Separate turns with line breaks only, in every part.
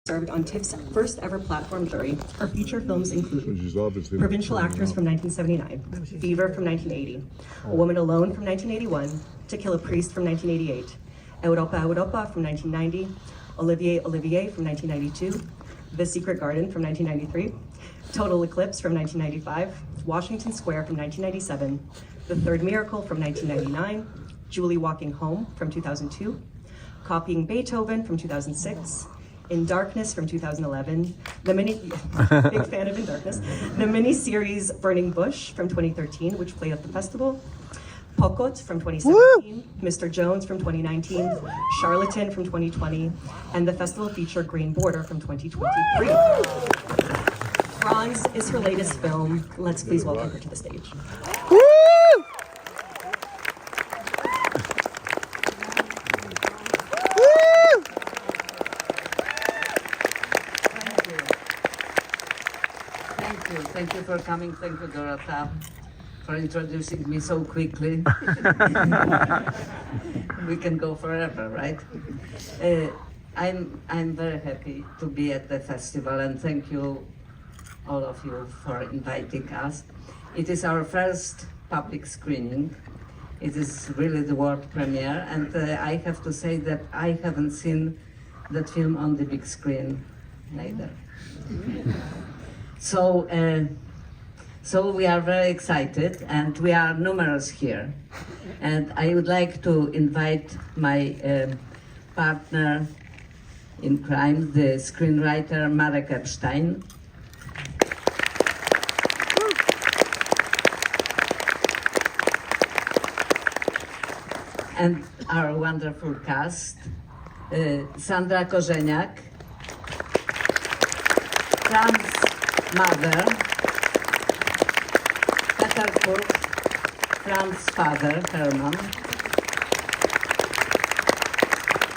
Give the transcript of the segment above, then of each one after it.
Served on TIFF's first ever platform jury. Her feature films include Provincial Actors from 1979, Fever from 1980, A Woman Alone from 1981, To Kill a Priest from 1988, Europa Europa from 1990, Olivier Olivier from 1992, The Secret Garden from 1993, Total Eclipse from 1995, Washington Square from 1997, The Third Miracle from 1999, Julie Walking Home from 2002, Copying Beethoven from 2006, In Darkness from 2011, big fan of In Darkness, the mini-series Burning Bush from 2013, which played at the festival, Pokot from 2017, Mr. Jones from 2019, Charlatan from 2020, and the festival feature Green Border from 2023. Franz is her latest film. Let's please welcome her to the stage.
Thank you for coming. Thank you, Dorota, for introducing me so quickly. We can go forever, right? I'm very happy to be at the festival, and thank you, all of you, for inviting us. It is our first public screening. It is really the world premiere, and I have to say that I haven't seen that film on the big screen neither. So we are very excited, and we are numerous here. And I would like to invite my partner in crime, the screenwriter Marek Epstein. And our wonderful cast, Sandra Korzeniak, Franz mother, Peter Kurz, Franz's father, Herman,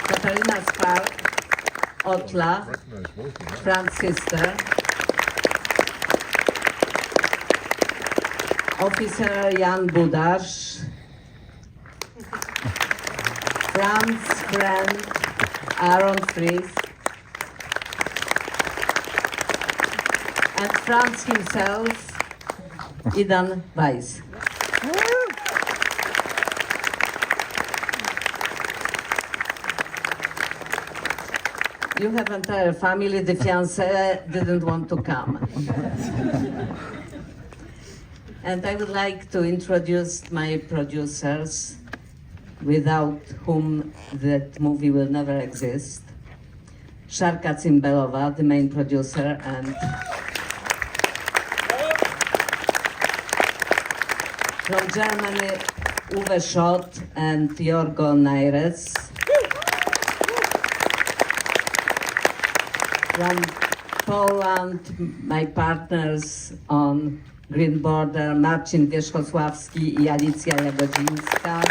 Katarina Spark, Otla, Franz's sister, Officer Jan Budasz, Franz's friend, Aaron Fries, and Franz himself, Idan Weiss. You have entire family, the fiancé didn't want to come. And I would like to introduce my producers, without whom that movie will never exist. Szarka Cymbelowa, the main producer, and from Germany, Uwe Schott and Jorgo Naires. From Poland, my partners on Green Border, Marcin Wierzchosławski i Alicja Jagodzińska.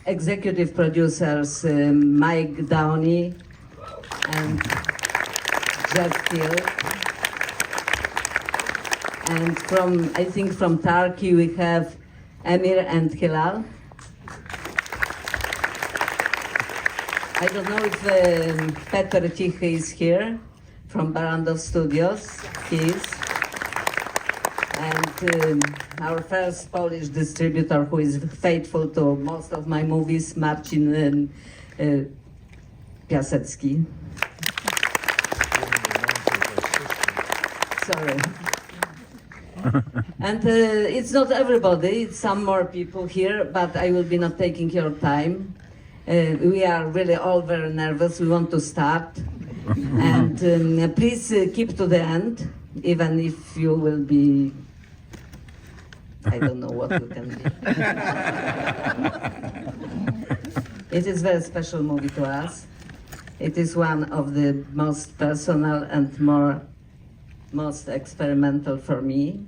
Executive producers Mike Downey and Jeff Field. And I think from Turkey we have Emir and Hilal. I don't know if Peter Tichy is here from Barandov Studios. He is. And our first Polish distributor who is faithful to most of my movies, Marcin Piasecki. Sorry. And it's not everybody, it's some more people here, but I will be not taking your time. We are really all very nervous, we want to start. And please keep to the end, even if you will be, I don't know what you can be. It is a very special movie to us. It is one of the most personal and most experimental for me,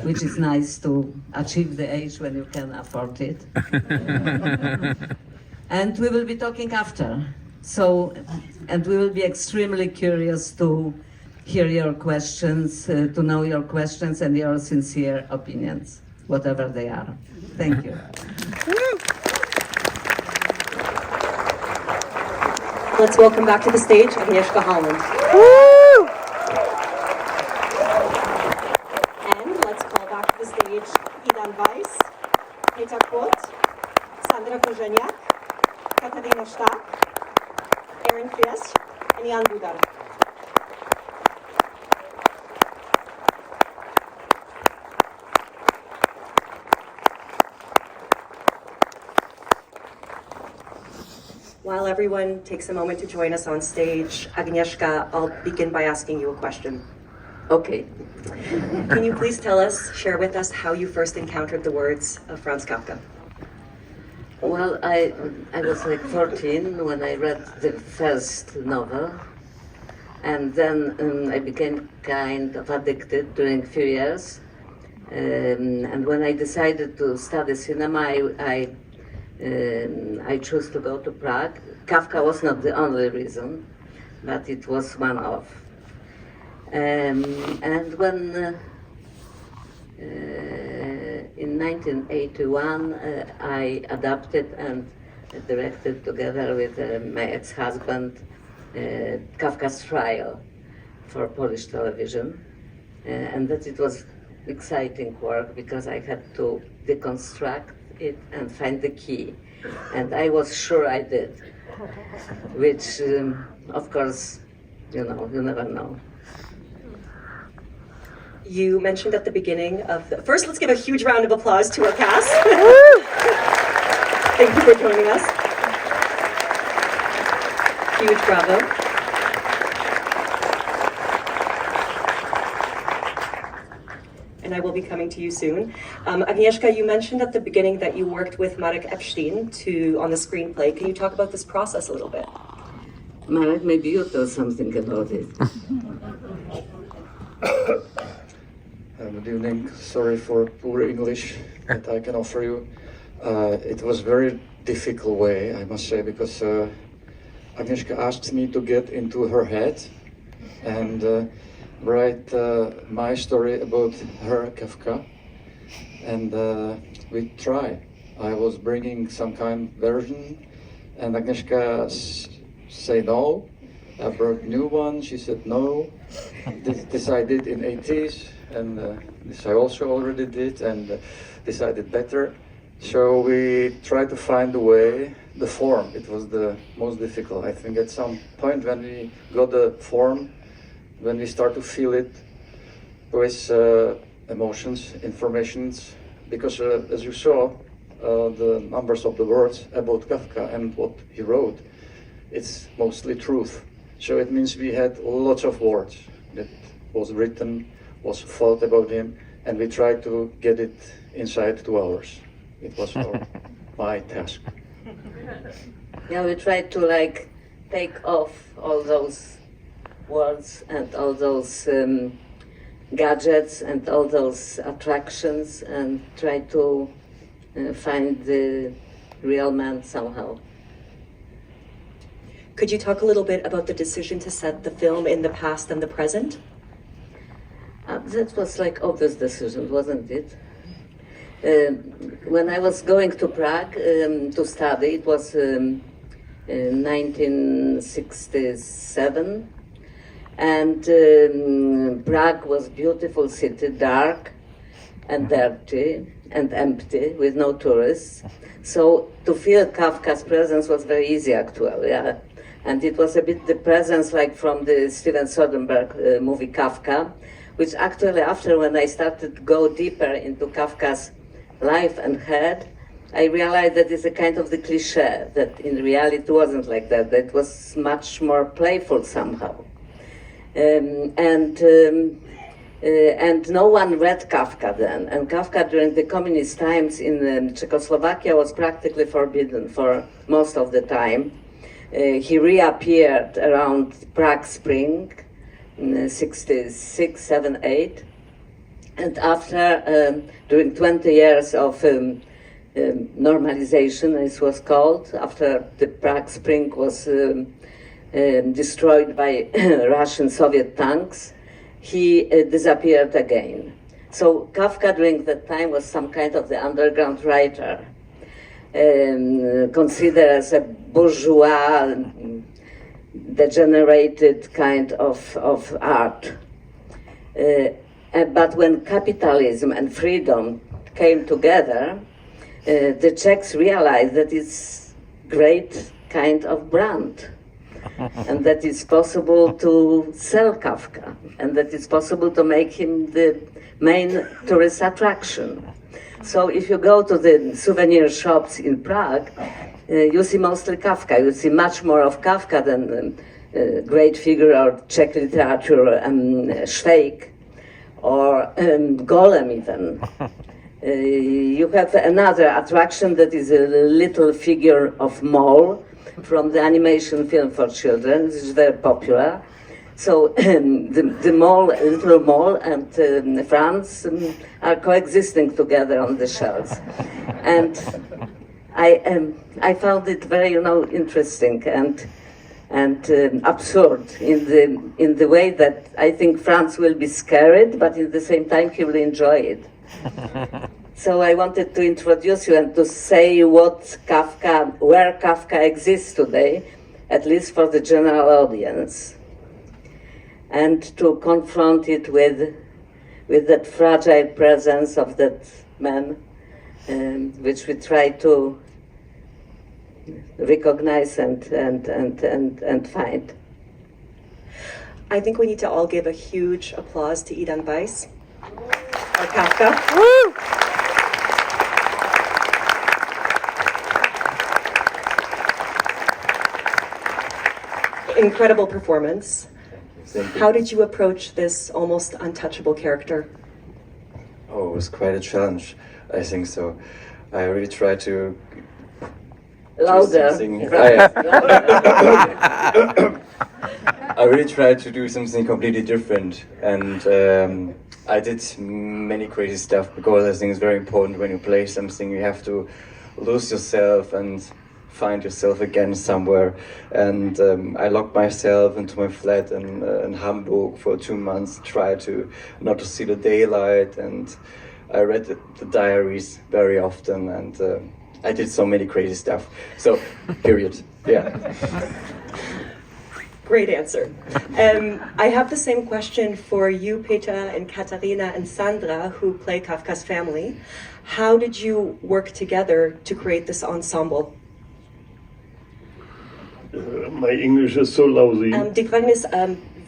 which is nice to achieve the age when you can afford it. And we will be talking after. And we will be extremely curious to hear your questions, to know your questions and your sincere opinions, whatever they are. Thank you.
Let's welcome back to the stage Agnieszka Holland. And let's call back to the stage Idan Weiss, Peter Kot, Sandra Korzeniak, Katarina Stark, Aaron Fies, and Jan Budar. While everyone takes a moment to join us on stage, Agnieszka, I'll begin by asking you a question.
Okay.
Can you please tell us, share with us how you first encountered the words of Franz Kafka?
Well, I was like 14 when I read the first novel, and then I became kind of addicted during a few years. And when I decided to study cinema, I chose to go to Prague. Kafka was not the only reason, but it was one of. And when in 1981 I adapted and directed together with my ex-husband Kafka's Trial for Polish television, and that it was exciting work because I had to deconstruct it and find the key, and I was sure I did, which of course, you never know.
You mentioned at the beginning of the... First, let's give a huge round of applause to our cast. Thank you for joining us. Huge bravo. And I will be coming to you soon. Agnieszka, you mentioned at the beginning that you worked with Marek Epstein on the screenplay. Can you talk about this process a little bit?
Marek, maybe you tell something about it.
Good evening. Sorry for poor English that I can offer you. It was very difficult way, I must say, because Agnieszka asked me to get into her head and write my story about her Kafka, and we tried. I was bringing some kind of version, and Agnieszka said no. I brought new one. She said no. This I did in 80s, and this I also already did, and decided better. So we tried to find a way, the form. It was the most difficult. I think at some point when we got the form, when we start to feel it with emotions, informations, because as you saw, the numbers of the words about Kafka and what he wrote, it's mostly truth. So it means we had lots of words that was written, was thought about him, and we tried to get it inside 2 hours. It was my task.
Yeah, we tried to take off all those words and all those gadgets and all those attractions and try to find the real man somehow.
Could you talk a little bit about the decision to set the film in the past and the present?
That was obvious decision, wasn't it? When I was going to Prague to study, it was 1967, and Prague was beautiful city, dark and dirty and empty with no tourists. So to feel Kafka's presence was very easy, actually. Yeah. And it was a bit the presence from the Steven Soderbergh movie Kafka, which actually after when I started to go deeper into Kafka's life and head, I realized that it's a kind of the cliche, that in reality it wasn't like that, that it was much more playful somehow. And no one read Kafka then, and Kafka during the communist times in Czechoslovakia was practically forbidden for most of the time. He reappeared around Prague Spring, 66, 7, 8, and after, during 20 years of normalization, as it was called, after the Prague Spring was destroyed by Russian Soviet tanks, he disappeared again. So Kafka during that time was some kind of the underground writer, considered as a bourgeois degenerated kind of art. But when capitalism and freedom came together, the Czechs realized that it's great kind of brand, and that it's possible to sell Kafka, and that it's possible to make him the main tourist attraction. So if you go to the souvenir shops in Prague, you see mostly Kafka. You see much more of Kafka than great figure of Czech literature, Švejk, or Golem even. You have another attraction that is a little figure of Mole from the animation film for children. This is very popular. So the mole, little mole, and Franz are coexisting together on the shelves, and I found it very, interesting and absurd in the way that I think Franz will be scared, but at the same time he will enjoy it. So I wanted to introduce you and to say where Kafka exists today, at least for the general audience, and to confront it with that fragile presence of that man, which we try to recognize and find.
I think we need to all give a huge applause to Eden Weiss, or Kafka.
Woo!
Incredible performance.
Thank you.
How did you approach this almost untouchable character?
Oh, it was quite a challenge, I think so. I really tried to do
Louder.
something. I really tried to do something completely different, and I did many crazy stuff because I think it's very important when you play something. You have to lose yourself and find yourself again somewhere. And I locked myself into my flat in Hamburg for 2 months, tried to not to see the daylight, and I read the diaries very often, and I did so many crazy stuff. So, period. Yeah.
Great answer. I have the same question for you, Peter, and Katarina, and Sandra, who play Kafka's family. How did you work together to create this ensemble?
My English is so lousy.
Die Frage ist,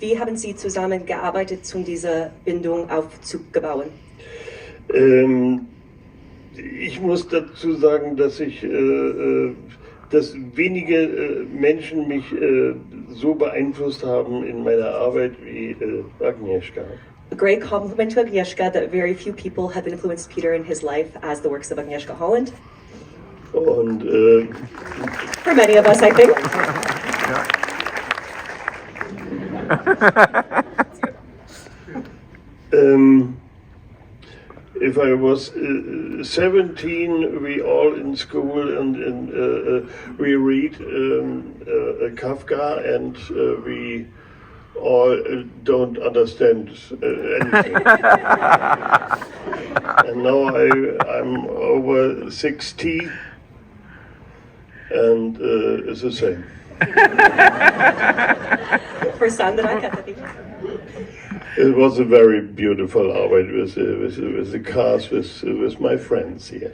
wie haben Sie zusammengearbeitet, um diese Bindung aufzubauen?
Ich muss dazu sagen, dass dass wenige Menschen mich so beeinflusst haben in meiner Arbeit wie Agnieszka.
A great compliment to Agnieszka that very few people have influenced Peter in his life as the works of Agnieszka Holland.
Und
For many of us, I think.
If I was 17, we all in school and we read Kafka, and we all don't understand anything. And now I'm over 60, and it's the same.
For Sandra, Katarina.
It was a very beautiful Arbeit with the cast, with my friends here.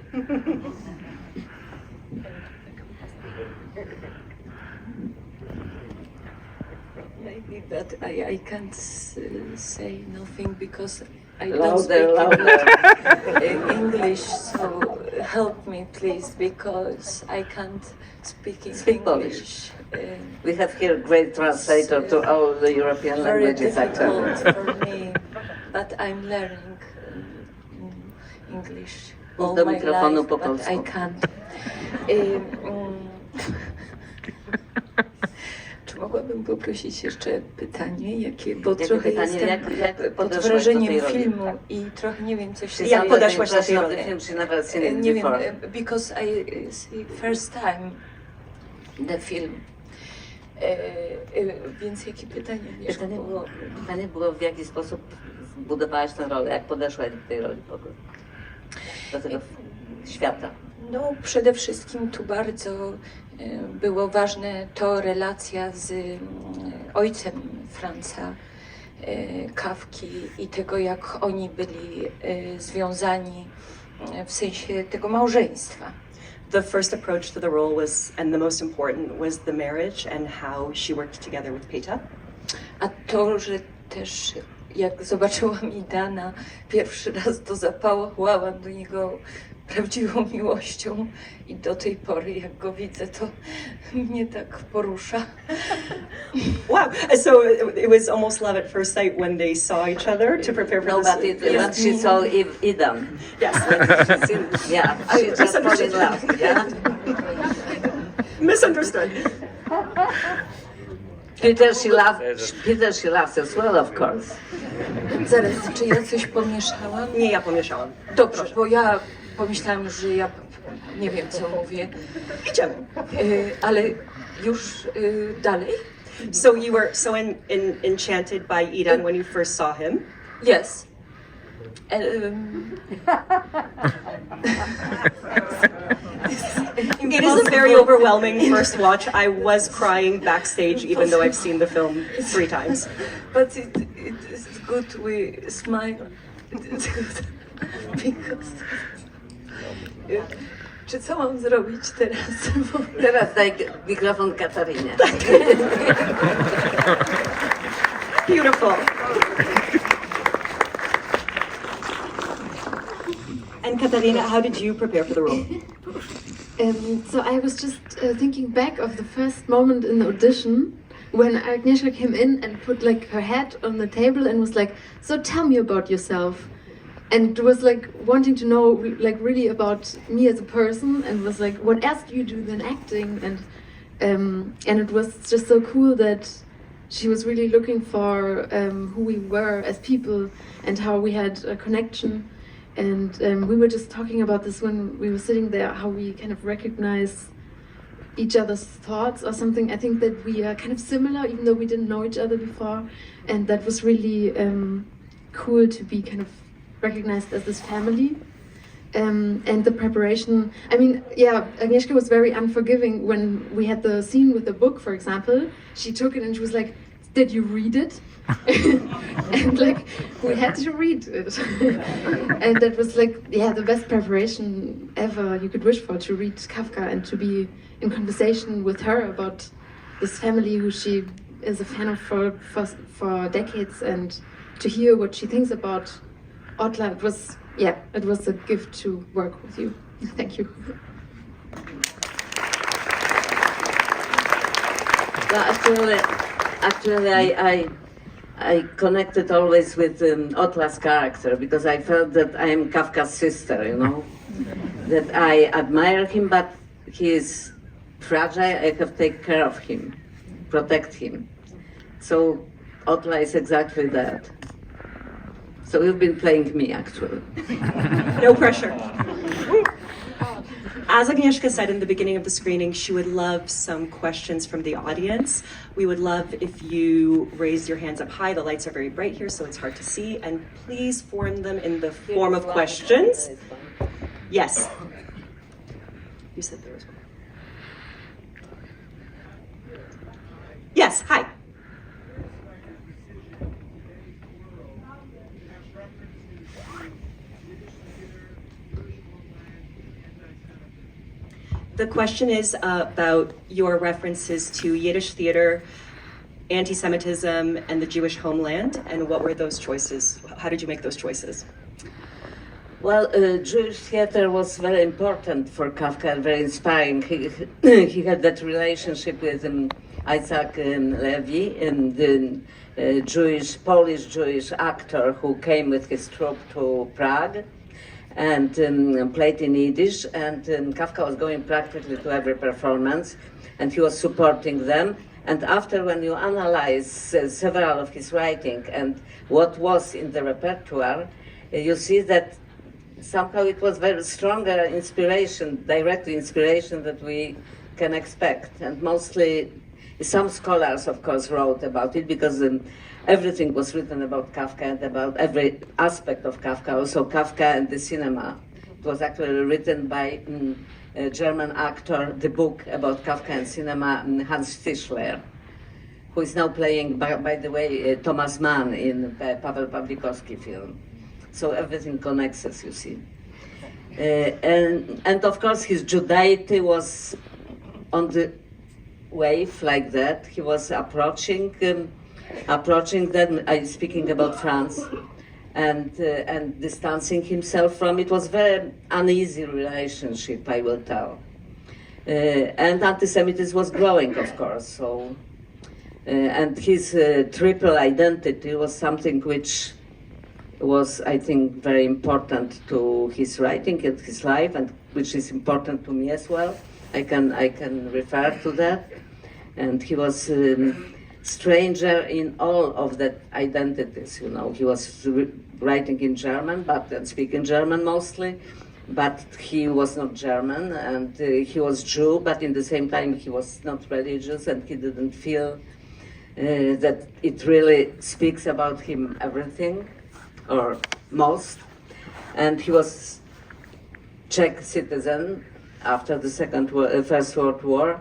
Maybe, but I can't say nothing because I
Louder,
don't
louder.
speak English. So help me, please, because I can't speak
Speak
English.
We have here great translator to all the European
Very
languages,
difficult
actually.
for me, but I'm learning English
Mów
all
do
my
mikrofonu
life,
po
but
polsku.
I can't. Czy mogłabym poprosić jeszcze pytanie, bo
Jakie
trochę
pytanie?
jestem
Jak
pod
podeszłaś do
wrażeniem
tej roli?
filmu i trochę nie wiem, co się
Jak
dzieje.
podeszłaś do tej
Impression of
roli?
the film, she never seen it
Nie wiem,
before.
because I see first time the film. Więc jakie pytanie? Agnieszko?
Pytanie było, w jaki sposób budowałaś tę rolę, jak podeszłaś do tej roli w ogóle, do tego świata.
No, przede wszystkim tu bardzo było ważne to relacja z ojcem Franza Kafki i tego, jak oni byli związani w sensie tego małżeństwa.
The first approach to the role was, and the most important, was the marriage and how she worked together with Peter.
A to, że też jak zobaczyłam Idana pierwszy raz, to zapałałam do niego prawdziwą miłością i do tej pory, jak go widzę, to mnie tak porusza.
Wow, so it was almost love at first sight when they saw each other to prepare for
No,
this.
but when she saw Idan,
Yes.
yeah, she just fell in love, yeah.
Misunderstood.
Peter she loves as well, of course.
Zaraz, czy ja coś pomieszałam?
Nie, ja pomieszałam.
Dobrze, bo ja pomyślałam, że ja nie wiem, co mówię.
Idziemy.
Ale już dalej?
So you were so enchanted by Idan when you first saw him.
Yes.
It is a very overwhelming first watch. I was crying backstage even though I've seen the film 3 times.
But it is good we smile. It's good. Because... Czy co mam zrobić teraz?
Teraz daj mikrofon Katarinie.
Beautiful. And Katarina, how did you prepare for the role?
So I was just thinking back of the first moment in the audition when Agnieszka came in and put like her head on the table and was like, "So tell me about yourself," and was like wanting to know like really about me as a person, and was like, "What else do you do than acting?" And it was just so cool that she was really looking for who we were as people and how we had a connection. And we were just talking about this when we were sitting there, how we kind of recognize each other's thoughts or something. I think that we are kind of similar, even though we didn't know each other before. And that was really cool to be kind of recognized as this family. And the preparation, I mean, yeah, Agnieszka was very unforgiving when we had the scene with the book, for example. She took it and she was like, "Did you read it?" And like we had to read it. And that was like, yeah, the best preparation ever you could wish for, to read Kafka and to be in conversation with her about this family who she is a fan of for decades, and to hear what she thinks about Otla. It was, yeah, it was a gift to work with you. Thank you.
Well, actually, I connected always with Otla's character because I felt that I am Kafka's sister, you know, that I admire him, but he is fragile. I have to take care of him, protect him. So Otla is exactly that. So you've been playing me, actually.
No pressure. As Agnieszka said in the beginning of the screening, she would love some questions from the audience. We would love if you raised your hands up high. The lights are very bright here, so it's hard to see. And please form them in the form of questions. Yes. You said there was one. Yes, hi. The question is about your references to Yiddish theater, anti-Semitism, and the Jewish homeland, and what were those choices? How did you make those choices?
Well, Jewish theater was very important for Kafka and very inspiring. He had that relationship with Isaac Levy, the Polish Jewish actor who came with his troupe to Prague and played in Yiddish, and Kafka was going practically to every performance, and he was supporting them. And after, when you analyze several of his writing and what was in the repertoire, you see that somehow it was very stronger inspiration, direct inspiration that we can expect. And mostly, some scholars, of course, wrote about it because everything was written about Kafka and about every aspect of Kafka, also Kafka and the cinema it was actually written by a German actor, the book about Kafka and cinema, Hans Fischler, who is now playing, by the way, Thomas Mann in the Paweł Pawlikowski film. So everything connects, as you see. And of course his Judaity was on the wave like that. He was approaching that, speaking about France, and distancing himself from it. Was very uneasy relationship, I will tell. And anti-Semitism was growing, of course, so. And his triple identity was something which was, I think, very important to his writing and his life, and which is important to me as well. I can refer to that. And he was stranger in all of that identities. You know, he was writing in German, and speaking German mostly, but he was not German, and he was Jew, but in the same time he was not religious, and he didn't feel that it really speaks about him everything, or most. And he was Czech citizen after the First World War,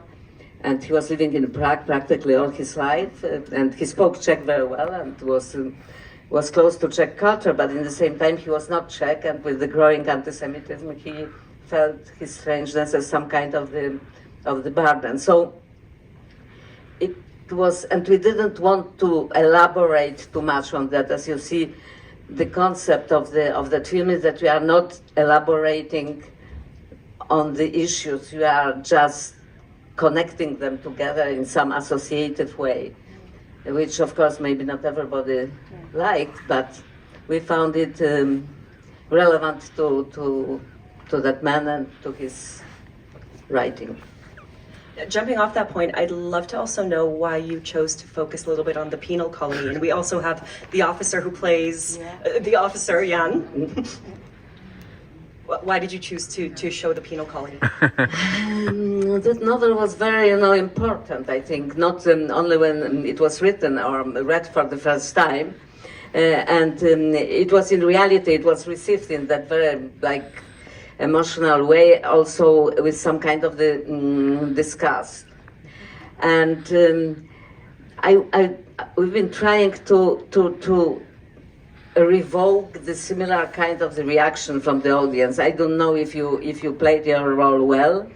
and he was living in Prague practically all his life, and he spoke Czech very well and was close to Czech culture, but in the same time he was not Czech, and with the growing anti-Semitism he felt his strangeness as some kind of the burden. So it was, and we didn't want to elaborate too much on that. As you see, the concept of the film is that we are not elaborating on the issues, we are just connecting them together in some associative way, which of course maybe not everybody liked, but we found it relevant to that man and to his writing.
Jumping off that point, I'd love to also know why you chose to focus a little bit on the penal colony. And we also have the officer who plays, the officer, Jan. Why did you choose to show the penal colony?
That novel was very, important, I think, not only when it was written or read for the first time. It was in reality, it was received in that very, emotional way, also with some kind of the disgust. And we've been trying to revoke the similar kind of the reaction from the audience. I don't know if you played your role well,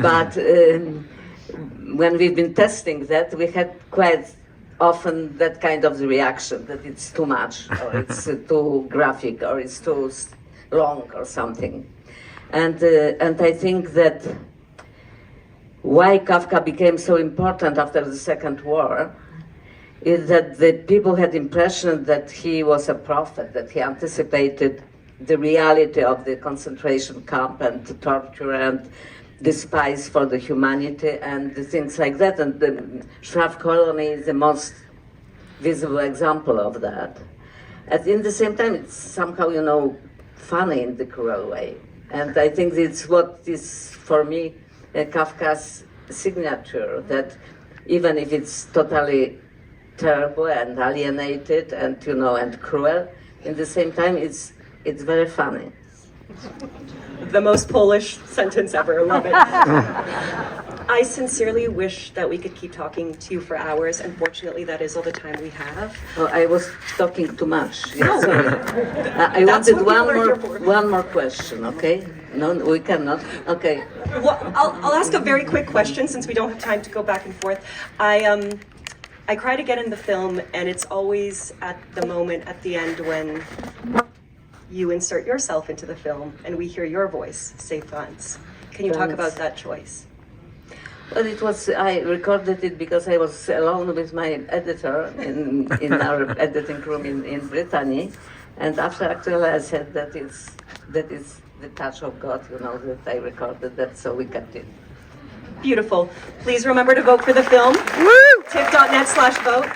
but when we've been testing that, we had quite often that kind of the reaction, that it's too much, or it's too graphic, or it's too long, or something. And I think that why Kafka became so important after the Second War is that the people had the impression that he was a prophet, that he anticipated the reality of the concentration camp and the torture and despise for the humanity and the things like that. And the Schraff colony is the most visible example of that. And in the same time, it's somehow, funny in the cruel way. And I think it's what is, for me, Kafka's signature, that even if it's totally terrible and alienated and, and cruel, in the same time, it's very funny.
The most Polish sentence ever, love it. I sincerely wish that we could keep talking to you for hours. Unfortunately, that is all the time we have.
Oh, I was talking too much.
No.
I wanted one more question, okay? No, we cannot. Okay.
Well, I'll ask a very quick question since we don't have time to go back and forth. I cried again in the film, and it's always at the moment at the end when you insert yourself into the film and we hear your voice say Franz. Can you talk about that choice?
Well, I recorded it because I was alone with my editor in our editing room in Brittany, and after actually I said that is the touch of God, that I recorded that, so we kept it.
Beautiful. Please remember to vote for the film. TIFF.net/vote.